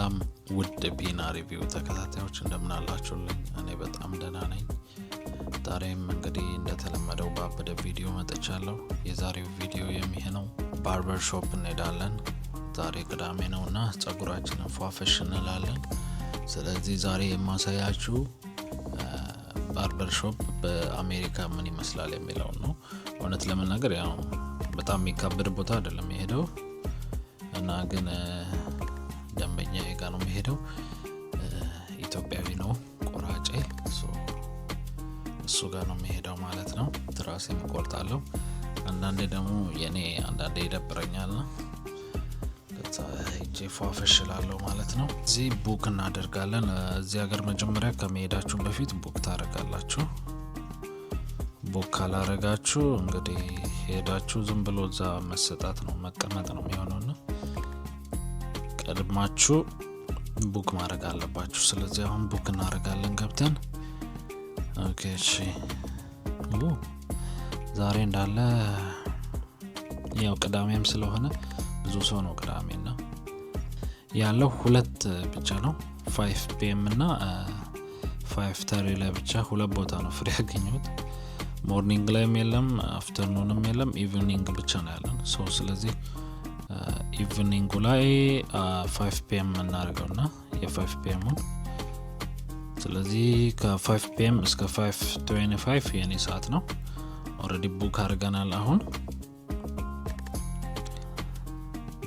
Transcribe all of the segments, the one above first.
ሰላም ውድ ቢና ሪቪው ተከታታዮች እንደምን አላችሁልኝ? እኔ በጣም ደህና ነኝ። ዛሬም እንግዲህ እንደተለመደው ባበደ ቪዲዮ መጥቻለሁ። የዛሬው ቪዲዮ የሚሆነው ባርበር ሾፕ እንሄዳለን። ዛሬ ቅዳሜ ነውና ጸጉራችንን ፏፈሽ እንላለን። ስለዚህ ዛሬ የማሳያችሁ ባርበር ሾፕ በአሜሪካ ምን ይመስላል የሚለው ነው። እውነት ለመናገር ያው በጣም የሚከብድ ቦታ አይደለም የሄደው እና ግን ደንበኛ ጋር ነው የሚሄደው። ኢትዮጵያዊ ነው ቆራጬ፣ እሱ ጋር ነው የሚሄደው ማለት ነው። ትራሴም እቆርጣለሁ። አንዳንዴ ደግሞ የኔ አንዳንዴ ይደብረኛልና ከዛ ሄጄ ፏፈሽ እላለሁ ማለት ነው። እዚህ ቡክ እናደርጋለን። እዚህ ሀገር መጀመሪያ ከመሄዳችሁ በፊት ቡክ ታደርጋላችሁ። ቡክ ካላረጋችሁ እንግዲህ ሄዳችሁ ዝም ብሎ እዛ መሰጣት ነው መቀመጥ ነው የሚሆነውና ቀድማችሁ ቡክ ማድረግ አለባችሁ። ስለዚህ አሁን ቡክ እናደርጋለን ገብተን። ኦኬ እሺ። ዛሬ እንዳለ ያው ቅዳሜም ስለሆነ ብዙ ሰው ነው ቅዳሜና ያለው ሁለት ብቻ ነው 5 PM እና 5:30 ላይ ብቻ ሁለት ቦታ ነው ፍሪ ያገኘሁት። ሞርኒንግ ላይም የለም፣ አፍተርኑንም የለም፣ ኢቭኒንግ ብቻ ነው ያለን። ስለዚህ ኢቭኒንግ ላይ 5 PM እናደርገውና የ5 PM ስለዚህ ከ5 PM እስከ 5:25 የኔ ሰዓት ነው። ኦሬዲ ቡክ አድርገናል። አሁን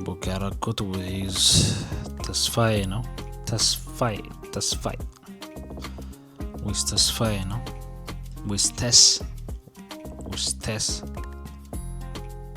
ቡክ ያደረኩት ዊዝ ተስፋዬ ነው። ተስፋዬ ዊዝ ተስፋዬ ነው። ዊዝ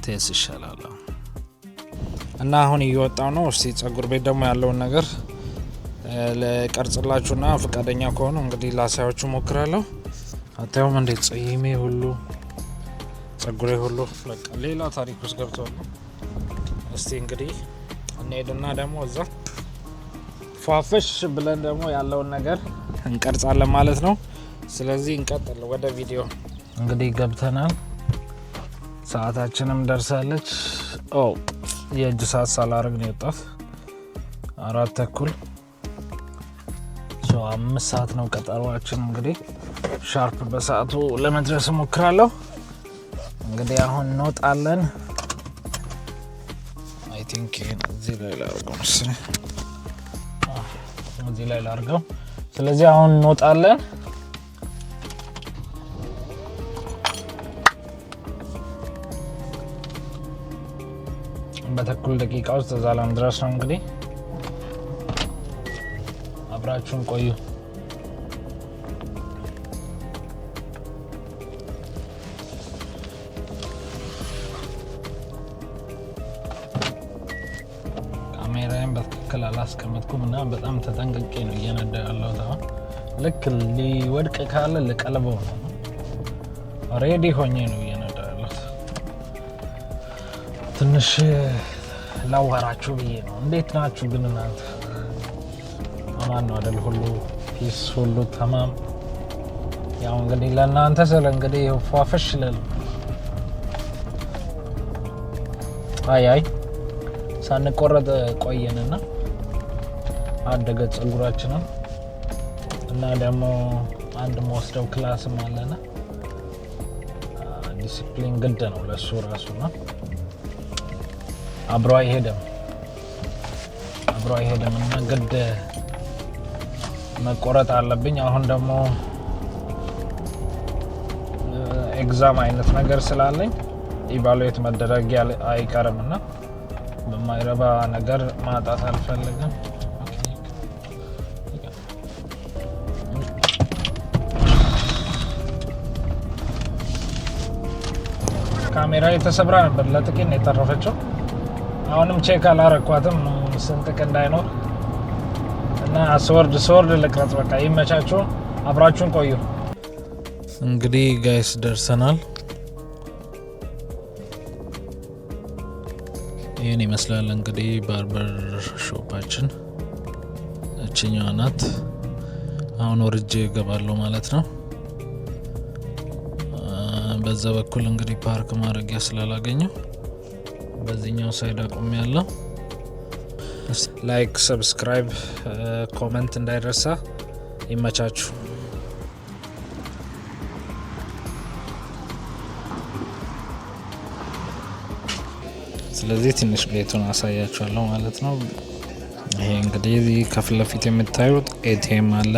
ቴስ ይሻላል እና አሁን እየወጣው ነው። እስቲ ጸጉር ቤት ደግሞ ያለውን ነገር ለቀርጽላችሁና ፈቃደኛ ከሆኑ እንግዲህ ላሳያችሁ ሞክራለሁ። አታዩም እንዴት ጸይሜ ሁሉ ጸጉሬ ሁሉ በቃ ሌላ ታሪክ ውስጥ ገብቷል። እስቲ እንግዲህ እንሄድና ደግሞ እዛ ፏፈሽ ብለን ደግሞ ያለውን ነገር እንቀርጻለን ማለት ነው። ስለዚህ እንቀጥል ወደ ቪዲዮ። እንግዲህ ገብተናል። ሰዓታችንም ደርሳለች። የእጅ ሰዓት ሳላረግ ነው የወጣት 4:30 5 ሰዓት ነው ቀጠሯችን። እንግዲህ ሻርፕ በሰዓቱ ለመድረስ ሞክራለሁ። እንግዲህ አሁን እንወጣለን። አይ ቲንክ እዚህ ላይ ላርገው ስለዚህ አሁን እንወጣለን። በተኩል ደቂቃ ውስጥ እዛ ለመድረስ ነው። እንግዲህ አብራችሁን ቆዩ። ካሜራዬን በትክክል አላስቀመጥኩም እና በጣም ተጠንቅቄ ነው እየነዳ ያለሁት። አሁን ልክ ሊወድቅ ካለ ልቀልበው ነው። ሬዲ ሆኜ ነው እየነዳ ያለሁት። ትንሽ ላዋራችሁ ብዬ ነው። እንዴት ናችሁ ግን እናንተ? አማን ነው አይደል? ሁሉ ፒስ፣ ሁሉ ተማም። ያው እንግዲህ ለእናንተ ስለ እንግዲህ ፏፈሽ ይላል። አይ ሳንቆረጥ ቆየንና አደገ ጸጉራችንን እና ደግሞ አንድ መወስደው ክላስም አለና ዲሲፕሊን ግድ ነው ለሱ ራሱና አብሮ አይሄድም እና ግድ መቆረጥ አለብኝ። አሁን ደግሞ ኤግዛም አይነት ነገር ስላለኝ ኢቫሉዌት መደረግ አይቀርምና በማይረባ ነገር ማጣት አልፈልግም። ካሜራ የተሰብራ ነበር፣ ለጥቂት ነው የተረፈችው። አሁንም ቼክ አላረኳትም ስንጥቅ እንዳይኖር እና ስወርድ ልቅረጽ። በቃ ይመቻችሁ፣ አብራችሁን ቆዩ። እንግዲህ ጋይስ ደርሰናል። ይህን ይመስላል እንግዲህ ባርበር ሾፓችን እችኛዋ ናት። አሁን ወርጄ እገባለሁ ማለት ነው። በዛ በኩል እንግዲህ ፓርክ ማድረጊያ ስላላገኘው በዚህኛው ሳይድ አቁም ያለው ላይክ፣ ሰብስክራይብ፣ ኮሜንት እንዳይረሳ። ይመቻችሁ። ስለዚህ ትንሽ ቤቱን አሳያችኋለሁ ማለት ነው። ይሄ እንግዲህ ከፊት ለፊት የምታዩት ኤቲኤም አለ፣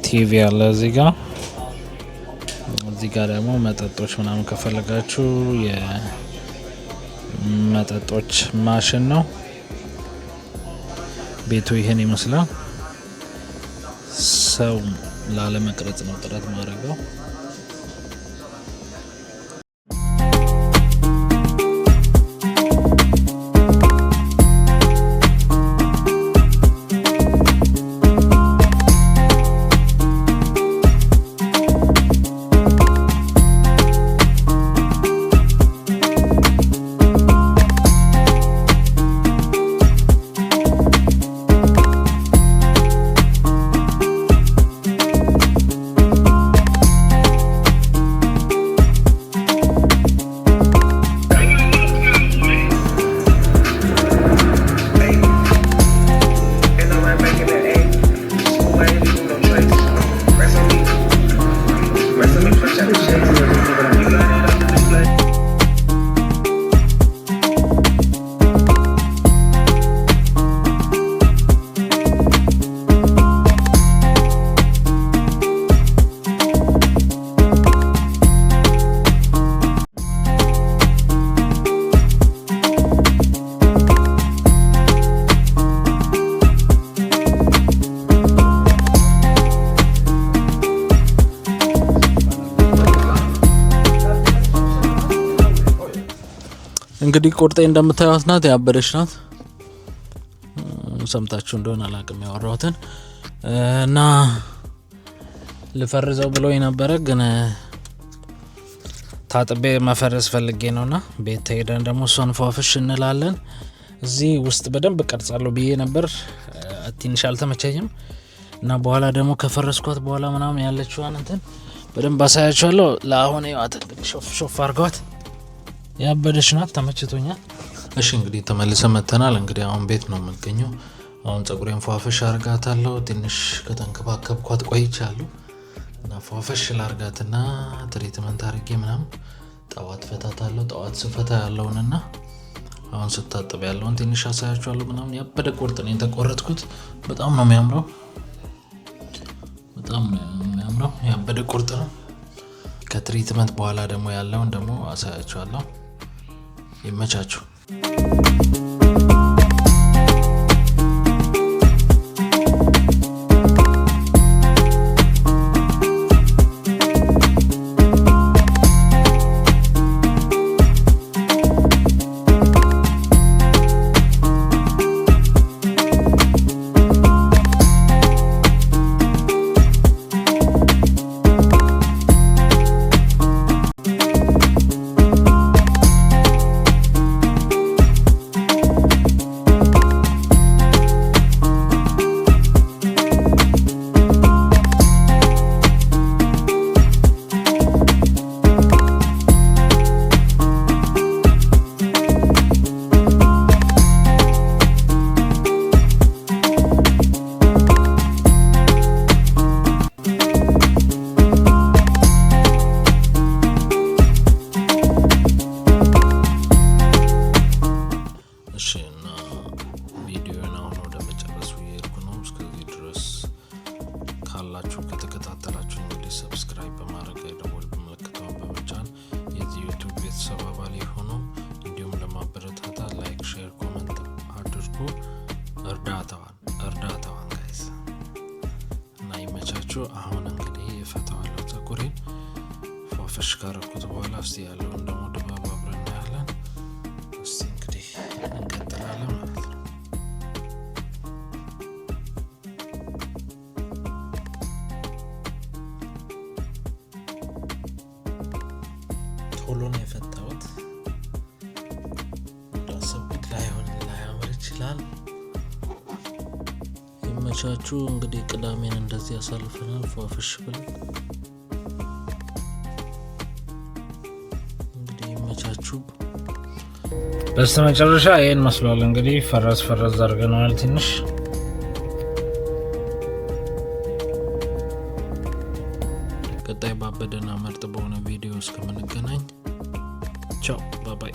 ቲቪ አለ እዚህ ጋር ደግሞ መጠጦች ምናምን ከፈለጋችሁ የመጠጦች ማሽን ነው። ቤቱ ይሄን ይመስላል። ሰው ላለመቅረጽ ነው ጥረት ማድረገው። እንግዲህ ቁርጤ እንደምታዩት ናት፣ ያበደች ናት። ሰምታችሁ እንደሆነ አላቅም ያወራሁትን እና ልፈርዘው ብሎኝ ነበረ፣ ግን ታጥቤ መፈረዝ ፈልጌ ነውና ቤት ሄደን ደግሞ እሷን ፏፍሽ እንላለን። እዚህ ውስጥ በደንብ ቀርጻለሁ ብዬ ነበር፣ ትንሽ አልተመቸኝም እና በኋላ ደግሞ ከፈረስኳት በኋላ ምናምን ያለችዋን እንትን በደንብ አሳያችኋለሁ። ለአሁን ያው ሾፍ አርጓት ያበደች ናት፣ ተመችቶኛል። እሺ እንግዲህ ተመልሰን መተናል። እንግዲህ አሁን ቤት ነው የምገኘው። አሁን ጸጉሬን ፏፈሽ አርጋታለሁ። ትንሽ ከተንከባከብኳት ቆይቻለሁ እና ፏፈሽ ላርጋትና ትሪትመንት አርጌ ምናምን ጠዋት ፈታታለሁ። ጠዋት ስፈታ ያለውንና አሁን ስታጥብ ያለውን ትንሽ አሳያችኋለሁ ምናምን። ያበደ ቁርጥ ነው የተቆረጥኩት። በጣም ነው የሚያምረው፣ በጣም ነው የሚያምረው። ያበደ ቁርጥ ነው። ከትሪትመንት በኋላ ደግሞ ያለውን ደግሞ አሳያችኋለሁ። ይመቻችሁ። ከተከታተላችሁ እንግዲህ ሰብስክራይብ በማድረግ የደወል ምልክቱን በመጫን የዚህ ዩቲዩብ ቤተሰብ አባል ሆኑ። እንዲሁም ለማበረታታ ላይክ፣ ሼር፣ ኮሜንት አድርጉ። እርዳታዋን ጋይስ እና ይመቻችሁ። አሁን እንግዲህ ፈታዋለሁ ጸጉሬን ፏፈሽ ካረኩት በኋላ እስቲ ያለውን ደግሞ ድባብ አብረን እናያለን። እስቲ እንግዲህ እንቀጥላለን ማለት ነው። ቶሎ ነው የፈታሁት። እንዳሰብኩት ላያምር ይችላል። ይመቻችሁ። እንግዲህ ቅዳሜን እንደዚህ ያሳልፈናል ፏፍሽ ብለን። እንግዲህ ይመቻችሁ። በስተመጨረሻ ይሄን መስሏል እንግዲህ ፈረስ አድርገናል ትንሽ። ቀጣይ ባበደና ምርጥ በሆነ ቪዲዮ እስከምንገናኝ ቻው ባይ ባይ።